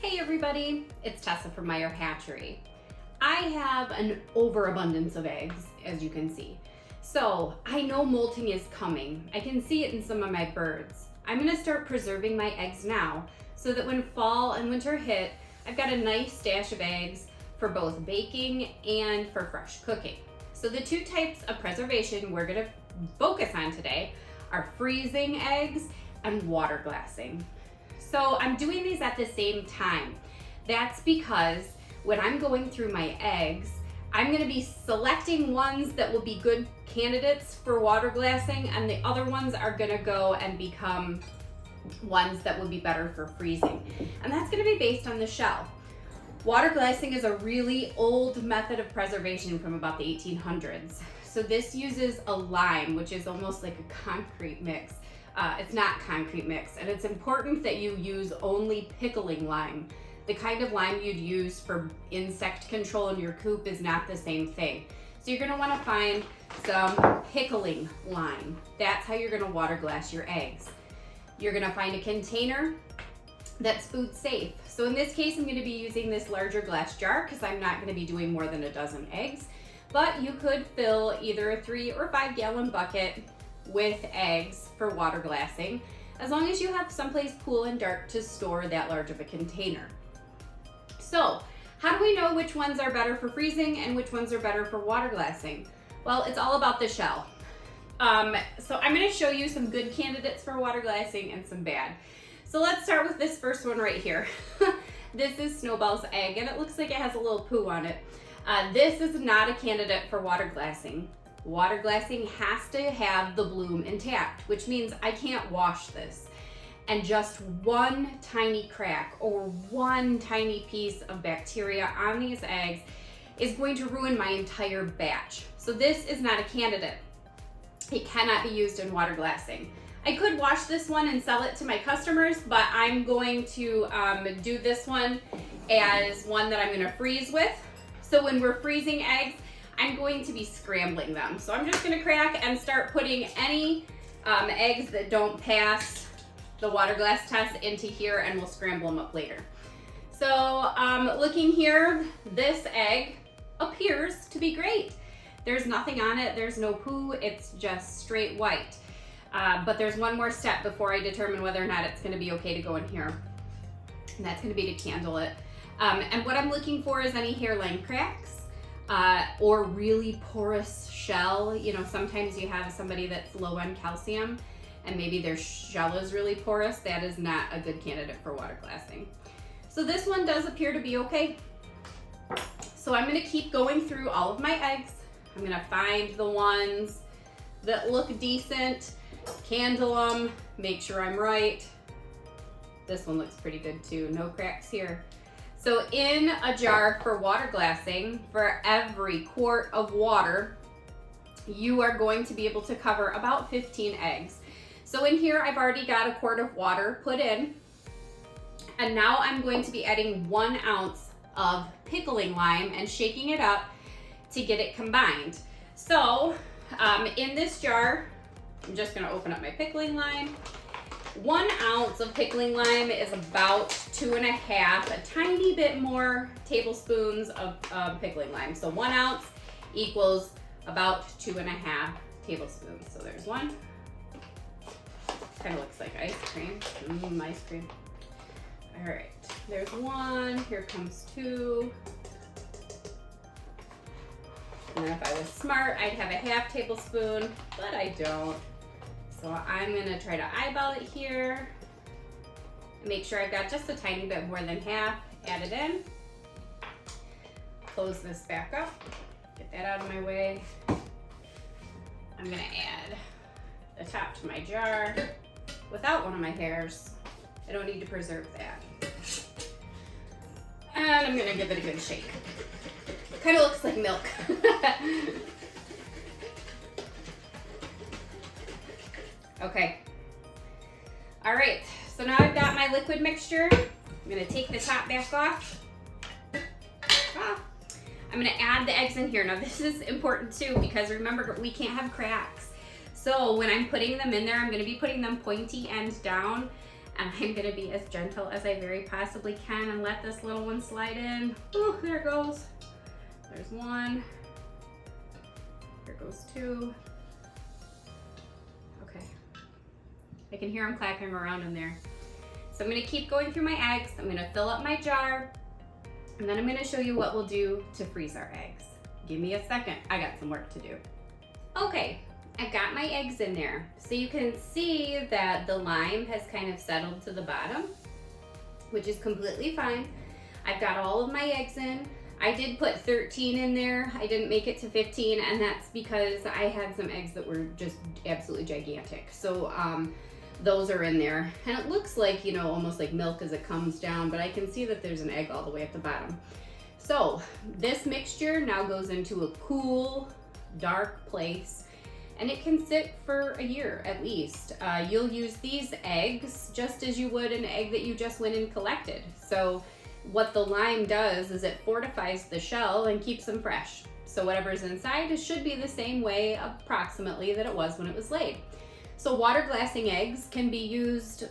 Hey everybody, it's Tessa from Meyer Hatchery. I have an overabundance of eggs, as you can see. So I know molting is coming. I can see it in some of my birds. I'm gonna start preserving my eggs now so that when fall and winter hit, I've got a nice stash of eggs for both baking and for fresh cooking. So the two types of preservation we're gonna focus on today are freezing eggs and water glassing. So I'm doing these at the same time. That's because when I'm going through my eggs, I'm gonna be selecting ones that will be good candidates for water glassing, and the other ones are gonna go and become ones that will be better for freezing. And that's gonna be based on the shell. Water glassing is a really old method of preservation from about the 1800s. So this uses a lime, which is almost like a concrete mix. It's not concrete mix, and it's important that you use only pickling lime. The kind of lime you'd use for insect control in your coop is not the same thing. So you're gonna wanna find some pickling lime. That's how you're gonna water glass your eggs. You're gonna find a container that's food safe. So in this case, I'm gonna be using this larger glass jar because I'm not gonna be doing more than a dozen eggs, but you could fill either a 3 or 5 gallon bucket with eggs for water glassing, as long as you have someplace cool and dark to store that large of a container. So, how do we know which ones are better for freezing and which ones are better for water glassing? Well, it's all about the shell. So I'm gonna show you some good candidates for water glassing and some bad. So let's start with this first one right here. This is Snowball's egg, and it looks like it has a little poo on it. This is not a candidate for water glassing. Water glassing has to have the bloom intact, which means I can't wash this. And just one tiny crack or one tiny piece of bacteria on these eggs is going to ruin my entire batch. So this is not a candidate. It cannot be used in water glassing. I could wash this one and sell it to my customers, but I'm going to do this one as one that I'm gonna freeze with. So when we're freezing eggs, I'm going to be scrambling them. So I'm just gonna crack and start putting any eggs that don't pass the water glass test into here, and we'll scramble them up later. So looking here, this egg appears to be great. There's nothing on it, there's no poo, it's just straight white. But there's one more step before I determine whether or not it's gonna be okay to go in here. And that's gonna be to candle it. And what I'm looking for is any hairline cracks, or really porous shell. You know, sometimes you have somebody that's low on calcium and maybe their shell is really porous. That is not a good candidate for water glassing. So this one does appear to be okay. So I'm gonna keep going through all of my eggs. I'm gonna find the ones that look decent, candle them, make sure I'm right. This one looks pretty good too, no cracks here. So in a jar for water glassing, for every quart of water, you are going to be able to cover about 15 eggs. So in here, I've already got a quart of water put in. And now I'm going to be adding 1 ounce of pickling lime and shaking it up to get it combined. So in this jar, I'm just gonna open up my pickling lime. 1 ounce of pickling lime is about 2.5, a tiny bit more tablespoons of pickling lime. So 1 ounce equals about 2.5 tablespoons. So there's one. Kind of looks like ice cream. Ice cream. All right, there's one. Here comes 2. And then if I was smart, I'd have a 1/2 tablespoon, but I don't. So I'm gonna try to eyeball it here. Make sure I've got just a tiny bit more than half. Add it in. Close this back up. Get that out of my way. I'm gonna add the top to my jar without one of my hairs. I don't need to preserve that. And I'm gonna give it a good shake. Kind of looks like milk. Okay. All right, so now I've got my liquid mixture. I'm gonna take the top back off. I'm gonna add the eggs in here. Now this is important too, because remember, we can't have cracks. So when I'm putting them in there, I'm gonna be putting them pointy end down, And I'm gonna be as gentle as I very possibly can and let this little one slide in. Oh, there it goes. There's one. There goes two. Okay. I can hear them clacking around in there. So I'm gonna keep going through my eggs. I'm gonna fill up my jar, and then I'm gonna show you what we'll do to freeze our eggs. Give me a second, I got some work to do. Okay, I've got my eggs in there. So you can see that the lime has kind of settled to the bottom, which is completely fine. I've got all of my eggs in. I did put 13 in there. I didn't make it to 15, and that's because I had some eggs that were just absolutely gigantic. So those are in there. And it looks like, you know, almost like milk as it comes down, but I can see that there's an egg all the way at the bottom. So this mixture now goes into a cool, dark place, and it can sit for a year at least. You'll use these eggs just as you would an egg that you just went and collected. So what the lime does is it fortifies the shell and keeps them fresh. So whatever's inside, it should be the same way approximately that it was when it was laid. So water glassing eggs can be used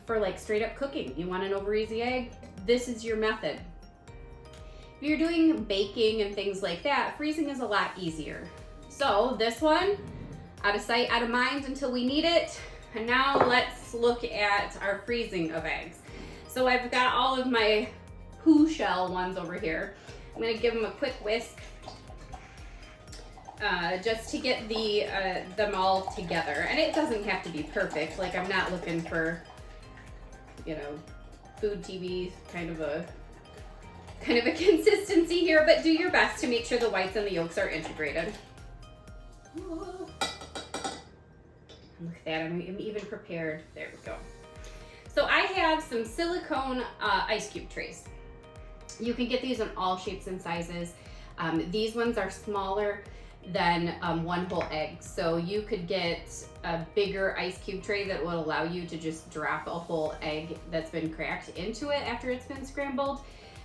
for like straight up cooking. You want an over easy egg? This is your method. If you're doing baking and things like that, freezing is a lot easier. So this one, out of sight, out of mind until we need it. And now let's look at our freezing of eggs. So I've got all of my poo shell ones over here. I'm gonna give them a quick whisk just to get them all together. And it doesn't have to be perfect. Like, I'm not looking for, you know, food TV kind of a consistency here, but do your best to make sure the whites and the yolks are integrated. Whoa. Look at that, I'm even prepared. There we go. So I have some silicone ice cube trays. You can get these in all shapes and sizes. These ones are smaller than one whole egg. So you could get a bigger ice cube tray that will allow you to just drop a whole egg that's been cracked into it after it's been scrambled.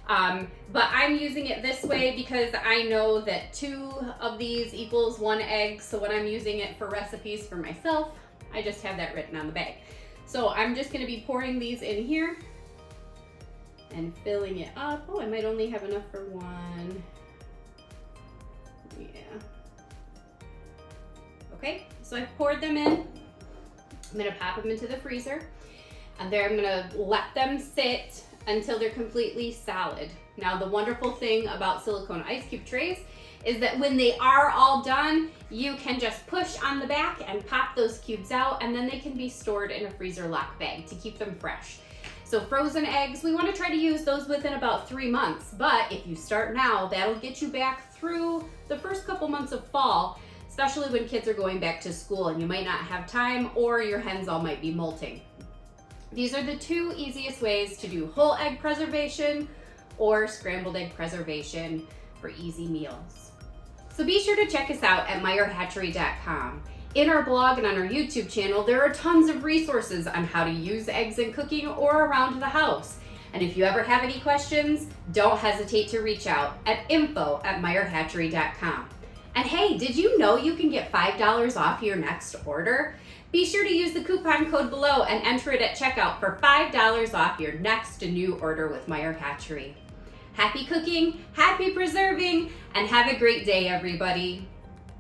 But I'm using it this way because I know that 2 of these equals 1 egg. So when I'm using it for recipes for myself, I just have that written on the bag. So I'm just gonna be pouring these in here and filling it up. Oh, I might only have enough for 1. Yeah. Okay, so I've poured them in. I'm gonna pop them into the freezer, and there I'm gonna let them sit until they're completely solid. Now, the wonderful thing about silicone ice cube trays is that when they are all done, you can just push on the back and pop those cubes out, and then they can be stored in a freezer lock bag to keep them fresh. So frozen eggs, we want to try to use those within about 3 months, but if you start now, that'll get you back through the first couple months of fall, especially when kids are going back to school and you might not have time, or your hens all might be molting. These are the 2 easiest ways to do whole egg preservation or scrambled egg preservation for easy meals. So be sure to check us out at meyerhatchery.com. In our blog and on our YouTube channel, there are tons of resources on how to use eggs in cooking or around the house. And if you ever have any questions, don't hesitate to reach out at info@meyerhatchery.com. And hey, did you know you can get $5 off your next order? Be sure to use the coupon code below and enter it at checkout for $5 off your next new order with Meyer Hatchery. Happy cooking, happy preserving, and have a great day, everybody.